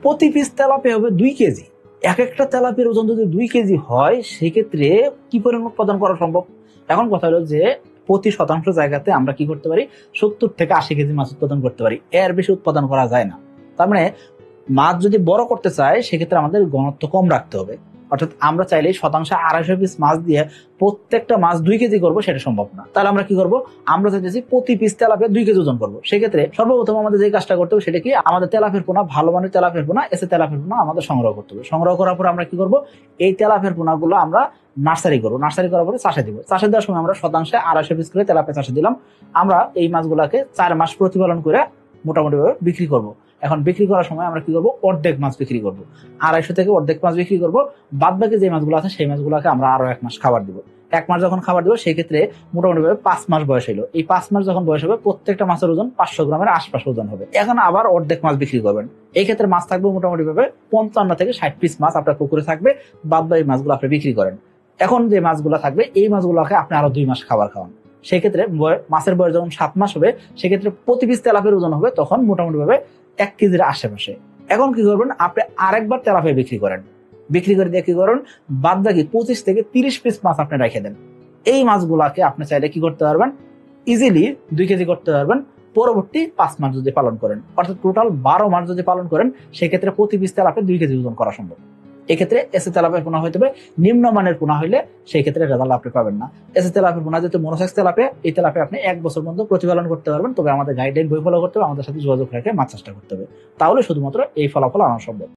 প্রতি piece tilapia হবে 2 KG. এক একটা তেলাপিয়ার ওজন যদি 2 কেজি হয়, সেক্ষেত্রে কি পরিমাণ উৎপাদন করা সম্ভব? এখন কথা হলো যে প্রতি শতাংশ জায়গাতে আমরা কি করতে পারি, 70 থেকে 80 কেজি মাছ উৎপাদন করতে পারি, এর বেশি উৎপাদন করা যায় না। তার মানে মাছ যদি বড় করতে চাই, সেক্ষেত্রে আমাদের ঘনত্ব কম রাখতে হবে। অর্থাৎ আমরা চাইলে শতাংশে 250 পিস মাছ দিয়ে প্রত্যেকটা মাছ 2 কেজি করবো, সেটা সম্ভব না। তাহলে আমরা কি করবো, আমরা চাইতেছি প্রতি পিস তেলাপিয়া 2 কেজি ওজন করবো। সেক্ষেত্রে সর্বপ্রথম আমাদের যে কাজটা করতে হবে সেটা কি, আমাদের তেলাপিয়ার পোনা, ভালো মানের তেলাপিয়ার পোনা, এসে তেলাপিয়ার পোনা আমাদের সংগ্রহ করতে হবে। সংগ্রহ করার পর আমরা কি করবো, এই তেলাপিয়ার পোনাগুলো আমরা নার্সারি করবো। নার্সারি করার পরে চাষে দিব। চাষে দেওয়ার সময় আমরা শতাংশে 250 পিস করে তেলাপিয়া চাষে দিলাম। আমরা এই মাছগুলাকে 4 মাস প্রতিপালন করে মোটামুটি ভাবে বিক্রি করবো। এখন বিক্রি করার সময় আমরা কি করবো, অর্ধেক মাছ বিক্রি করবো, 250 থেকে অর্ধেক মাছ বিক্রি করবো। বাদ বাকি যে মাছগুলো আছে সেই মাছগুলোকে আমরা আরো 1 মাস খাবার দিব। 1 মাস যখন খাবার দিব, সেই ক্ষেত্রে মোটামুটি ভাবে 5 মাস বয়স হলো। এই 5 মাস যখন বয়স হবে, প্রত্যেকটা মাছের ওজন 500 গ্রামের আশপাশ ওজন হবে। এখন আবার অর্ধেক মাছ বিক্রি করবেন। এই ক্ষেত্রে মাছ থাকবে মোটামুটি ভাবে 55 থেকে 60 পিস মাছ আপনার পুকুরে থাকবে। বাদ বাকি মাছগুলো আপনি বিক্রি করেন। এখন যে মাছগুলো থাকবে, এই মাছগুলোকে আপনি আরো 2 মাস খাবার খাওয়ান। সেক্ষেত্রে মাছের বয়স যখন 7 মাস হবে, সেক্ষেত্রে প্রতি পিস তেলাপিয়ার ওজন হবে তখন মোটামুটি ভাবে 1 কেজির আশেপাশে। এখন কি করবেন, আপনি আরেকবার তেলাপিয়া বিক্রি করেন। বিক্রি করে দিয়ে কি করেন, বাদ বাকি 25 থেকে 30 পিস মাছ আপনি রেখে দেন। এই মাছগুলাকে আপনি চাইলে কি করতে পারবেন, ইজিলি 2 কেজি করতে পারবেন পরবর্তী 5 মাস যদি পালন করেন। অর্থাৎ টোটাল 12 মাস যদি পালন করেন, সেক্ষেত্রে প্রতি পিস তেলাপিয়া 2 কেজি ওজন করা সম্ভব। এক্ষেত্রে এসে তেলাপিয়া পোনা হইতে হবে নিম্নমানের পোনা হইলে সেই ক্ষেত্রে রেজাল্ট আপনি পাবেন না। এসে তেলাপিয়া পোনা যেহেতু মনোসেক্স তেলাপিয়া, এই তেলাপিয়া আপনি 1 বছর পর্যন্ত প্রতিপালন করতে পারবেন। তবে আমাদের গাইডলাইন বই ফলো করতে হবে, আমাদের সাথে যোগাযোগ রেখে মাছ চাষটা করতে হবে। তাহলে শুধুমাত্র এই ফলাফল আনা সম্ভব।